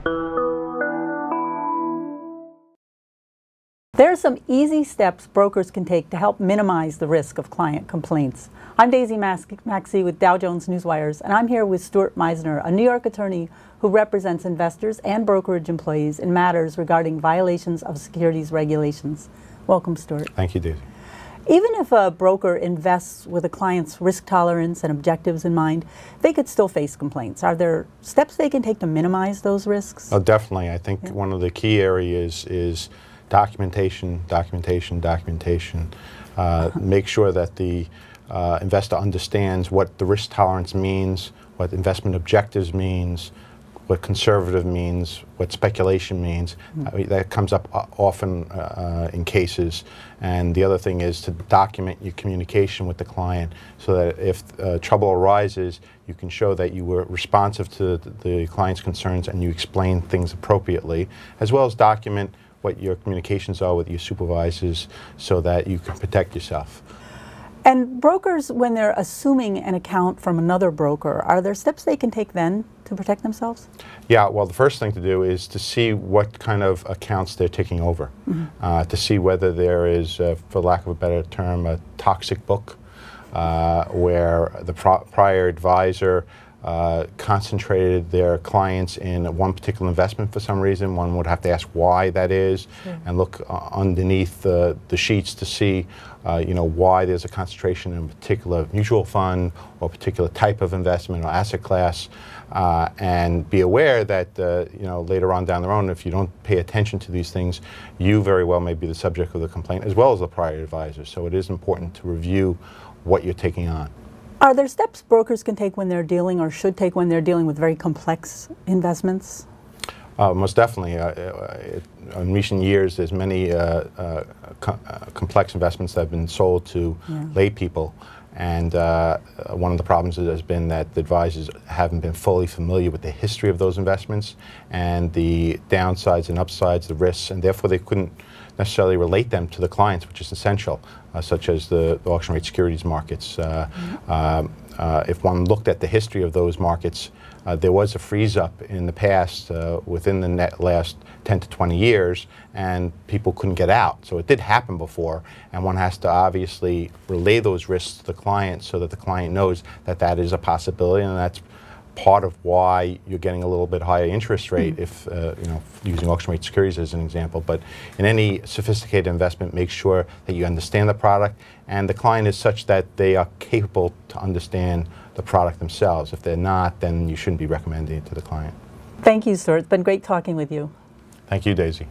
There are some easy steps brokers can take to help minimize the risk of client complaints. I'm Daisy Maxey with Dow Jones Newswires, and I'm here with Stuart Meisner, a New York attorney who represents investors and brokerage employees in matters regarding violations of securities regulations. Welcome, Stuart. Thank you, Daisy. Even if a broker invests with a client's risk tolerance and objectives in mind, they could still face complaints. Are there steps they can take to minimize those risks? Oh, definitely. I think one of the key areas is documentation. Make sure that the investor understands what the risk tolerance means, what investment objectives means, what conservative means, what speculation means. That comes up often in cases. And the other thing is to document your communication with the client so that if trouble arises, you can show that you were responsive to the client's concerns and you explain things appropriately, as well as document what your communications are with your supervisors so that you can protect yourself. And brokers, when they're assuming an account from another broker, are there steps they can take then to protect themselves? Yeah, well, the first thing to do is to see what kind of accounts they're taking over, to see whether there is, for lack of a better term, a toxic book where the prior advisor concentrated their clients in one particular investment for some reason. One would have to ask why that is, and look underneath the sheets to see why there's a concentration in a particular mutual fund or particular type of investment or asset class, and be aware that later on down the road, if you don't pay attention to these things, you very well may be the subject of the complaint as well as the prior advisor. So it is important to review what you're taking on. Are there steps brokers can take when they're dealing, or should take when they're dealing with very complex investments? Most definitely. In recent years, there's many complex investments that have been sold to lay people. And one of the problems has been that the advisors haven't been fully familiar with the history of those investments and the downsides and upsides, the risks, and therefore they couldn't necessarily relate them to the clients, which is essential, such as the auction rate securities markets. If one looked at the history of those markets, there was a freeze-up in the past within the last 10 to 20 years, and people couldn't get out. So it did happen before, and one has to obviously relay those risks to the client so that the client knows that that is a possibility, and that's part of why you're getting a little bit higher interest rate if, using auction rate securities as an example. But in any sophisticated investment, make sure that you understand the product and the client is such that they are capable to understand the product themselves. If they're not, then you shouldn't be recommending it to the client. Thank you, sir. It's been great talking with you. Thank you, Daisy.